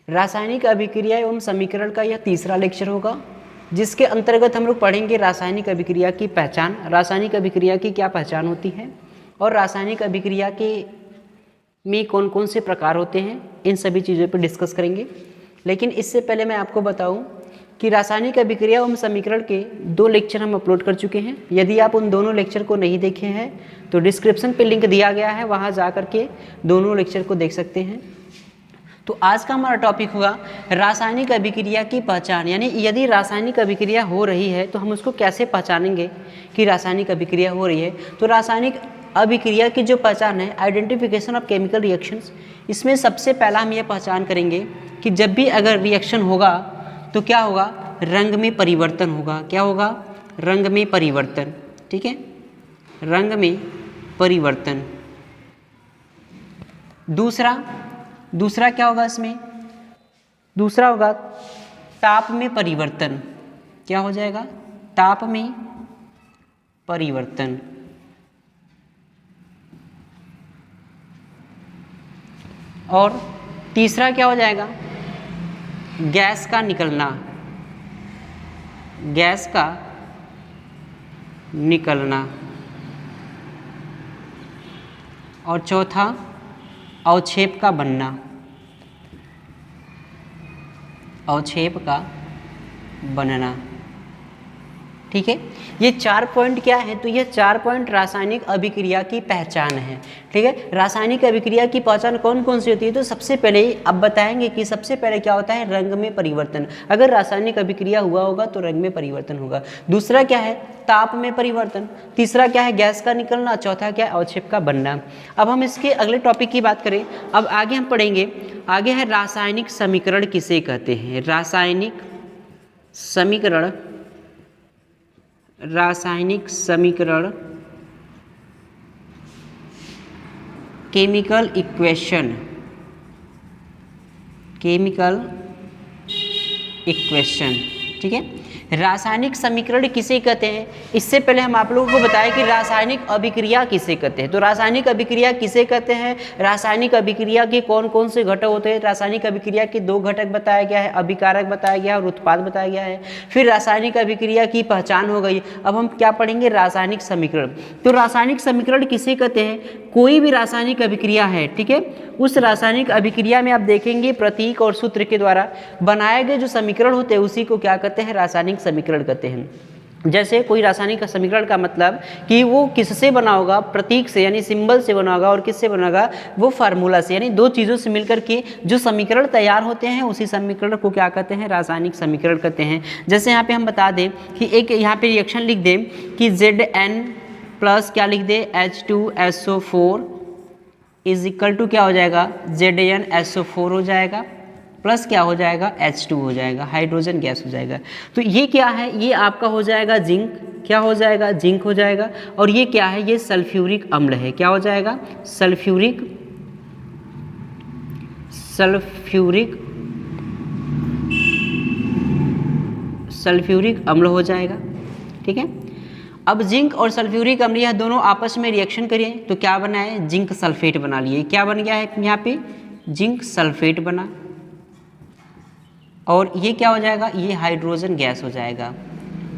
रासायनिक अभिक्रिया एवं समीकरण का यह तीसरा लेक्चर होगा, जिसके अंतर्गत हम लोग पढ़ेंगे रासायनिक अभिक्रिया की पहचान, रासायनिक अभिक्रिया की क्या पहचान होती है और रासायनिक अभिक्रिया के में कौन कौन से प्रकार होते हैं, इन सभी चीज़ों पर डिस्कस करेंगे। लेकिन इससे पहले मैं आपको बताऊं कि रासायनिक अभिक्रिया एवं समीकरण के 2 लेक्चर हम अपलोड कर चुके हैं। यदि आप उन दोनों लेक्चर को नहीं देखे हैं तो डिस्क्रिप्शन पे लिंक दिया गया है, वहाँ जा कर के दोनों लेक्चर को देख सकते हैं। तो आज का हमारा टॉपिक होगा रासायनिक अभिक्रिया की पहचान, यानी यदि रासायनिक अभिक्रिया हो रही है तो हम उसको कैसे पहचानेंगे कि रासायनिक अभिक्रिया हो रही है। तो रासायनिक अभिक्रिया की जो पहचान है, आइडेंटिफिकेशन ऑफ केमिकल रिएक्शंस, इसमें सबसे पहला हम यह पहचान करेंगे कि जब भी अगर रिएक्शन होगा तो क्या होगा, रंग में परिवर्तन होगा। क्या होगा, रंग में परिवर्तन। ठीक है, रंग में परिवर्तन। दूसरा क्या होगा इसमें, दूसरा होगा ताप में परिवर्तन। क्या हो जाएगा, ताप में परिवर्तन। और तीसरा क्या हो जाएगा, गैस का निकलना, गैस का निकलना। और चौथा अवक्षेप का बनना, अवक्षेप का बनना। ठीक है, ये 4 पॉइंट क्या है, तो ये 4 पॉइंट रासायनिक अभिक्रिया की पहचान है। ठीक है, रासायनिक अभिक्रिया की पहचान कौन कौन सी होती है, तो सबसे पहले अब बताएंगे कि सबसे पहले क्या होता है, रंग में परिवर्तन। अगर रासायनिक अभिक्रिया हुआ होगा तो रंग में परिवर्तन होगा। दूसरा क्या है, ताप में परिवर्तन। तीसरा क्या है, गैस का निकलना। चौथा क्या है, अवक्षेप का बनना। अब हम इसके अगले टॉपिक की बात करें, अब आगे हम पढ़ेंगे, आगे है रासायनिक समीकरण किसे कहते हैं। रासायनिक समीकरण, रासायनिक समीकरण, केमिकल इक्वेशन, केमिकल इक्वेशन। ठीक है, रासायनिक समीकरण किसे कहते हैं, इससे पहले हम आप लोगों को बताएं कि रासायनिक अभिक्रिया किसे कहते हैं। तो रासायनिक अभिक्रिया किसे कहते हैं, रासायनिक अभिक्रिया के कौन कौन से घटक होते हैं। रासायनिक अभिक्रिया के 2 घटक बताया गया है, अभिकारक बताया गया है और उत्पाद बताया गया है। फिर रासायनिक अभिक्रिया की पहचान हो गई। अब हम क्या पढ़ेंगे, रासायनिक समीकरण। तो रासायनिक समीकरण किसे कहते हैं, कोई भी रासायनिक अभिक्रिया है, ठीक है, उस रासायनिक अभिक्रिया में आप देखेंगे प्रतीक और सूत्र के द्वारा बनाए गए जो समीकरण होते हैं उसी को क्या कहते हैं, रासायनिक समीकरण कहते हैं। जैसे कोई रासायनिक समीकरण का मतलब कि वो किससे बना होगा, प्रतीक से यानी सिंबल से बना होगा, और किससे बना होगा, वो फार्मूला से, यानी 2 चीज़ों से मिलकर के जो समीकरण तैयार होते हैं उसी समीकरण को क्या कहते हैं, रासायनिक समीकरण कहते हैं। जैसे यहाँ पे हम बता दें कि एक यहाँ पे रिएक्शन लिख दें कि Zn प्लस क्या लिख दे, H2SO4 इज इक्वल टू क्या हो जाएगा, ZnSO4 हो जाएगा, प्लस क्या हो जाएगा, H2 हो जाएगा, हाइड्रोजन गैस हो जाएगा। तो ये क्या है, ये आपका हो जाएगा जिंक, क्या हो जाएगा, जिंक हो जाएगा। और ये क्या है, ये सल्फ्यूरिक अम्ल है, क्या हो जाएगा, सल्फ्यूरिक अम्ल हो जाएगा। ठीक है, अब जिंक और सल्फ्यूरिक अम्ल यह दोनों आपस में रिएक्शन करें तो क्या बना है, जिंक सल्फेट बना लिए। क्या बन गया है यहाँ पे, जिंक सल्फेट बना। और ये क्या हो जाएगा, ये हाइड्रोजन गैस हो जाएगा।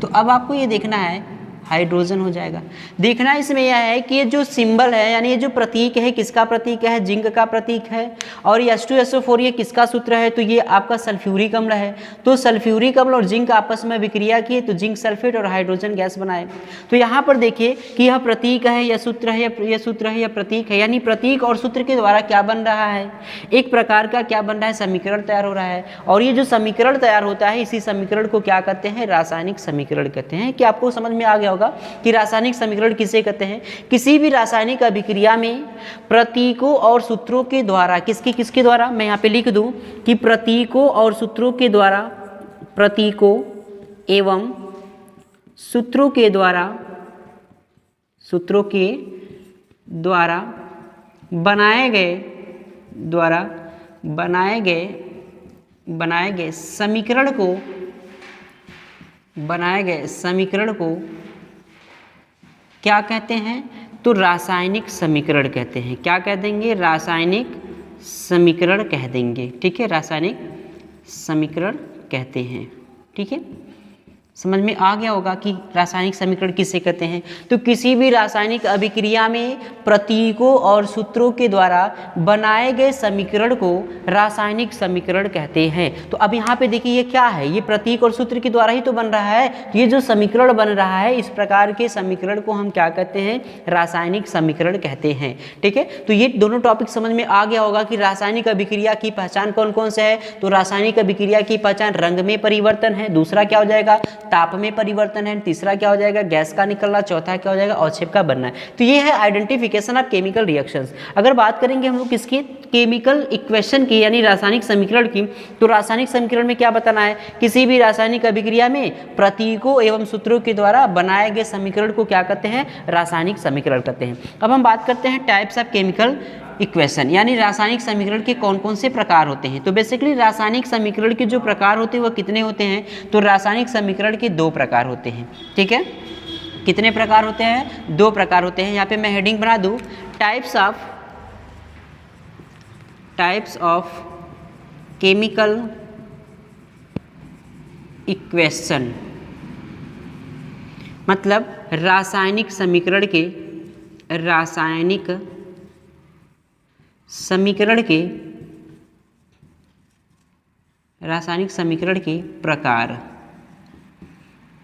तो अब आपको ये देखना है, हाइड्रोजन हो जाएगा। देखना इसमें यह है कि ये जो सिंबल है, यानी ये जो प्रतीक है, किसका प्रतीक है, जिंक का प्रतीक है। और ये H2SO4 ये किसका सूत्र है, तो ये आपका सल्फ्यूरिक अम्ल है। तो सल्फ्यूरिक अम्ल और जिंक आपस में विक्रिया किए तो जिंक सल्फेट और हाइड्रोजन गैस बनाए। तो यहाँ पर देखिए कि यह प्रतीक है, यह सूत्र है, यह सूत्र है, यह प्रतीक है, यानी प्रतीक और सूत्र के द्वारा क्या बन रहा है, एक प्रकार का क्या बन रहा है, समीकरण तैयार हो रहा है। और ये जो समीकरण तैयार होता है इसी समीकरण को क्या कहते हैं, रासायनिक समीकरण कहते हैं। कि आपको समझ में आ गया होगा कि रासायनिक समीकरण किसे कहते हैं। किसी भी रासायनिक अभिक्रिया में प्रतीकों और सूत्रों के द्वारा, किसके द्वारा, मैं यहाँ पे लिख दूं कि प्रतीकों और सूत्रों के द्वारा, प्रतीकों एवं सूत्रों के द्वारा बनाए गए समीकरण को क्या कहते हैं, तो रासायनिक समीकरण कहते हैं। क्या कह देंगे, रासायनिक समीकरण कह देंगे। ठीक है, रासायनिक समीकरण कहते हैं। ठीक है, समझ में आ गया होगा कि रासायनिक समीकरण किसे कहते हैं। तो किसी भी रासायनिक अभिक्रिया में प्रतीकों और सूत्रों के द्वारा बनाए गए समीकरण को रासायनिक समीकरण कहते हैं। तो अब यहाँ पे देखिए ये क्या है, ये प्रतीक और सूत्र के द्वारा ही तो बन रहा है। तो ये जो समीकरण बन रहा है, इस प्रकार के समीकरण को हम क्या कहते हैं, रासायनिक समीकरण कहते हैं। ठीक है, तो ये दोनों टॉपिक समझ में आ गया होगा कि रासायनिक अभिक्रिया की पहचान कौन कौन से है। तो रासायनिक अभिक्रिया की पहचान रंग में परिवर्तन है, दूसरा क्या हो जाएगा, ताप में परिवर्तन है, तीसरा क्या हो जाएगा, गैस का निकलना, चौथा क्या हो जाएगा, अवक्षेप का बनना है। तो ये है आइडेंटिफिकेशन ऑफ केमिकल रिएक्शंस। अगर बात करेंगे हम लोग किसकी, केमिकल इक्वेशन की यानी रासायनिक समीकरण की, तो रासायनिक समीकरण में क्या बताना है, किसी भी रासायनिक अभिक्रिया में प्रतीकों एवं सूत्रों के द्वारा बनाए गए समीकरण को क्या कहते हैं, रासायनिक समीकरण कहते हैं। अब हम बात करते हैं टाइप्स ऑफ केमिकल इक्वेशन, यानी रासायनिक समीकरण के कौन कौन से प्रकार होते हैं। तो बेसिकली रासायनिक समीकरण के जो प्रकार होते हैं वह कितने होते हैं, तो रासायनिक समीकरण के 2 प्रकार होते हैं। ठीक है, कितने प्रकार होते हैं, 2 प्रकार होते हैं। यहाँ पे मैं हेडिंग बना दूँ, टाइप्स ऑफ केमिकल इक्वेशन, मतलब रासायनिक समीकरण के प्रकार,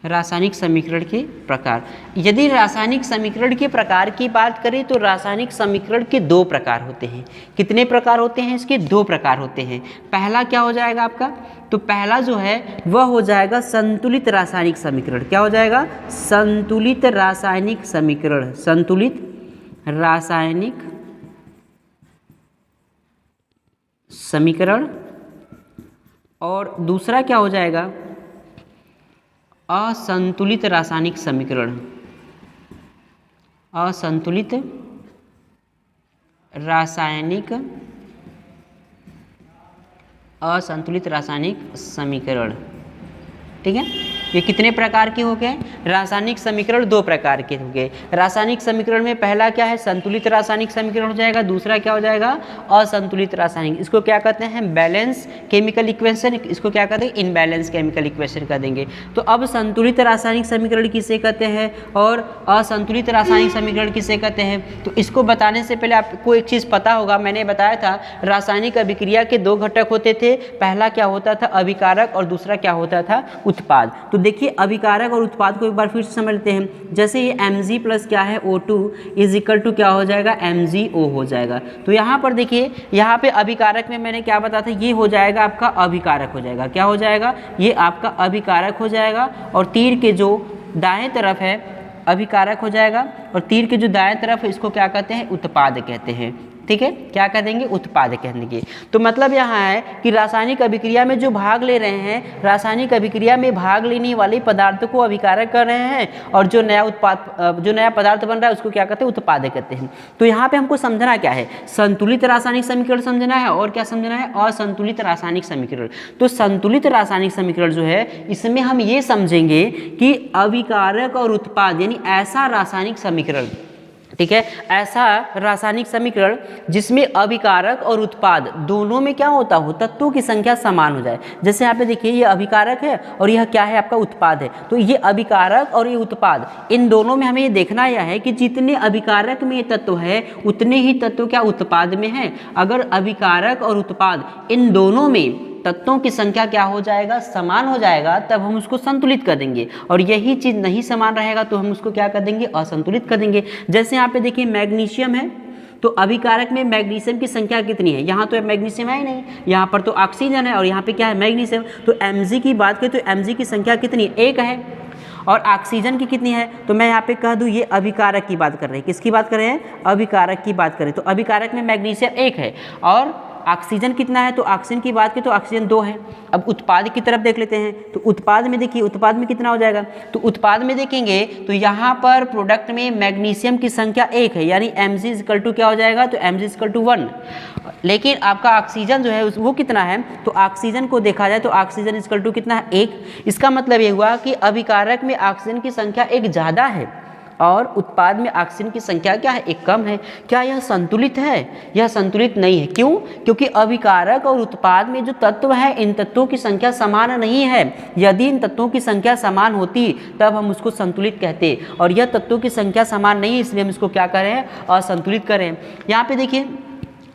रासायनिक समीकरण के प्रकार। यदि रासायनिक समीकरण के प्रकार की बात करें तो रासायनिक समीकरण के 2 प्रकार होते हैं। कितने प्रकार होते हैं, इसके 2 प्रकार होते हैं। पहला क्या हो जाएगा आपका, तो पहला जो है वह हो जाएगा संतुलित रासायनिक समीकरण। क्या हो जाएगा, संतुलित रासायनिक समीकरण, संतुलित रासायनिक समीकरण। और दूसरा क्या हो जाएगा, असंतुलित रासायनिक समीकरण, असंतुलित रासायनिक समीकरण। ठीक है, ये कितने प्रकार के हो गए, रासायनिक समीकरण 2 प्रकार के हो गए। रासायनिक समीकरण में पहला क्या है, संतुलित रासायनिक समीकरण हो जाएगा, दूसरा क्या हो जाएगा, असंतुलित रासायनिक। इसको क्या कहते हैं, बैलेंस केमिकल इक्वेशन, इसको क्या कहते हैं, इनबैलेंस केमिकल इक्वेशन कर देंगे। तो अब संतुलित रासायनिक समीकरण किसे कहते हैं और असंतुलित रासायनिक समीकरण किसे कहते हैं। तो इसको बताने से पहले आपको एक चीज़ पता होगा, मैंने बताया था रासायनिक अभिक्रिया के 2 घटक होते थे। पहला क्या होता था, अभिकारक, और दूसरा क्या होता था, उत्पाद। तो देखिए अभिकारक और उत्पाद को एक बार फिर से समझ लेते हैं। जैसे ये Mg प्लस क्या है, O2 इज इक्वल टू क्या हो जाएगा, MgO हो जाएगा। तो यहाँ पर देखिए, यहाँ पे अभिकारक में मैंने क्या बताया था, ये हो जाएगा आपका अभिकारक हो जाएगा। क्या हो जाएगा, ये आपका अभिकारक हो जाएगा। और तीर के जो दाएं तरफ है अभिकारक हो जाएगा, और तीर के जो दाएं तरफ है इसको क्या कहते हैं, उत्पाद कहते हैं। ठीक है, क्या कह देंगे, उत्पाद कह देंगे। तो मतलब यहाँ है कि रासायनिक अभिक्रिया में जो भाग ले रहे हैं, रासायनिक अभिक्रिया में भाग लेने वाले पदार्थ को अभिकारक कर रहे हैं, और जो नया पदार्थ बन रहा है उसको क्या कहते हैं, उत्पाद कहते हैं। तो यहाँ पे हमको समझना क्या है, संतुलित रासायनिक समीकरण समझना है, और क्या समझना है, असंतुलित रासायनिक समीकरण। तो संतुलित रासायनिक समीकरण जो है, इसमें हम ये समझेंगे कि अभिकारक और उत्पाद, यानी ऐसा रासायनिक समीकरण, ठीक है, ऐसा रासायनिक समीकरण जिसमें अभिकारक और उत्पाद दोनों में क्या होता हो, तत्वों की संख्या समान हो जाए। जैसे यहाँ पे देखिए, ये अभिकारक है और यह क्या है, आपका उत्पाद है। तो ये अभिकारक और ये उत्पाद, इन दोनों में हमें ये देखना यह है कि जितने अभिकारक में तत्व है उतने ही तत्व क्या उत्पाद में है। अगर अभिकारक और उत्पाद इन दोनों में तत्वों की संख्या क्या हो जाएगा, समान हो जाएगा, तब हम उसको संतुलित कर देंगे। और यही चीज़ नहीं समान रहेगा तो हम उसको क्या कर देंगे, असंतुलित कर देंगे। जैसे यहाँ पे देखिए मैग्नीशियम है, तो अभिकारक में मैग्नीशियम की संख्या कितनी है, यहाँ तो मैग्नीशियम है ही नहीं, यहाँ पर तो ऑक्सीजन है और यहाँ पे क्या है, मैग्नीशियम। तो Mg की बात करें तो Mg की संख्या कितनी है, 1 है। और ऑक्सीजन की कितनी है, तो मैं यहाँ पे कह दूँ ये अभिकारक की बात कर रहे हैं। किसकी बात कर रहे हैं, अभिकारक की बात करें। तो अभिकारक में मैग्नीशियम 1 है और ऑक्सीजन कितना है, तो ऑक्सीजन की बात करें तो ऑक्सीजन 2 है। अब उत्पाद की तरफ देख लेते हैं, तो उत्पाद में देखिए, उत्पाद में कितना हो जाएगा, तो उत्पाद में देखेंगे तो यहाँ पर प्रोडक्ट में मैग्नीशियम की संख्या 1 है, यानी Mg इक्वल टू क्या हो जाएगा, तो Mg इक्वल टू 1। लेकिन आपका ऑक्सीजन जो है वो कितना है, तो ऑक्सीजन को देखा जाए तो ऑक्सीजन इक्वल टू कितना है, 1। इसका मतलब ये हुआ कि अभिकारक में ऑक्सीजन की संख्या 1 ज़्यादा है और उत्पाद में ऑक्सीजन की संख्या क्या है, एक कम है। क्या यह संतुलित है? यह संतुलित नहीं है। क्यों? क्योंकि अभिकारक और उत्पाद में जो तत्व है इन तत्वों की संख्या समान नहीं है। यदि इन तत्वों की संख्या समान होती तब हम उसको संतुलित कहते, और यह तत्वों की संख्या समान नहीं है, इसलिए हम इसको क्या करें, असंतुलित करें। यहाँ पे देखिए,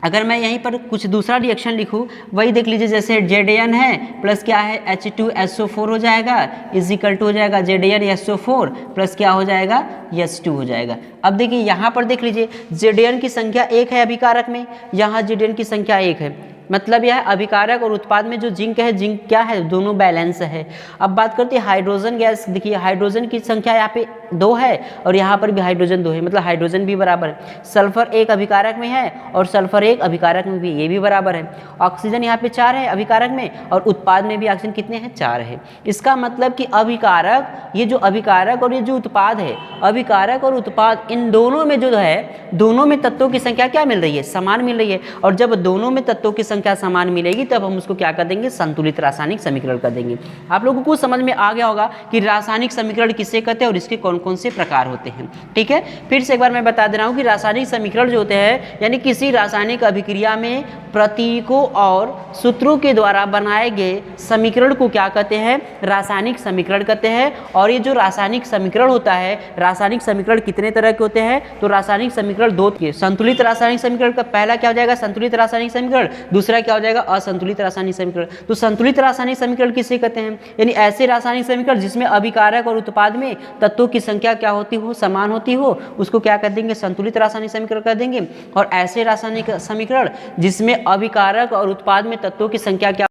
अगर मैं यहीं पर कुछ दूसरा रिएक्शन लिखूँ, वही देख लीजिए, जैसे Zn है प्लस क्या है H2SO4 हो जाएगा, इज इक्वल टू हो जाएगा Zn प्लस क्या हो जाएगा H2 हो जाएगा। अब देखिए यहाँ पर देख लीजिए, Zn की संख्या 1 है अभिकारक में, यहाँ Zn की संख्या 1 है, मतलब यह अभिकारक और उत्पाद में जो जिंक है, जिंक क्या है, दोनों बैलेंस है। अब बात करते हैं हाइड्रोजन गैस। देखिए हाइड्रोजन की संख्या यहाँ पे 2 है और यहाँ पर भी हाइड्रोजन 2 है, मतलब हाइड्रोजन भी बराबर है। सल्फर 1 अभिकारक में है और सल्फर 1 अभिकारक में भी, ये भी बराबर है। ऑक्सीजन यहाँ पे 4 है अभिकारक में और उत्पाद में भी ऑक्सीजन कितने हैं, 4 है। इसका मतलब कि अभिकारक, ये जो अभिकारक और ये जो उत्पाद है, अभिकारक और उत्पाद इन दोनों में जो है, दोनों में तत्वों की संख्या क्या मिल रही है, समान मिल रही है। और जब दोनों में तत्वों की संख्या समान मिलेगी तब हम उसको क्या कर देंगे, संतुलित रासायनिक समीकरण कर देंगे। आप लोगों को समझ में आ गया होगा कि रासायनिक समीकरण किसे कहते हैं और इसके कौन कौन से प्रकार होते हैं। ठीक है, फिर से एक बार मैं बता दे रहा हूं कि रासायनिक समीकरण जो होते हैं, यानी किसी रासायनिक अभिक्रिया में प्रतीकों और सूत्रों के द्वारा बनाए गए समीकरण को क्या कहते हैं, रासायनिक समीकरण कहते हैं। और ये जो रासायनिक समीकरण होता है, रासायनिक समीकरण कितने तरह के होते हैं, तो रासायनिक समीकरण 2 के। संतुलित रासायनिक समीकरण का पहला क्या हो जाएगा, संतुलित रासायनिक समीकरण, दूसरा क्या हो जाएगा, असंतुलित रासायनिक समीकरण। तो संतुलित रासायनिक समीकरण किसे कहते हैं, यानी ऐसे रासायनिक समीकरण जिसमें अभिकारक और उत्पाद में तत्वों की संख्या क्या होती हो, समान होती हो, उसको क्या कर देंगे, संतुलित रासायनिक समीकरण कर देंगे। और ऐसे रासायनिक समीकरण जिसमें अभिकारक और उत्पाद में तत्वों की संख्या क्या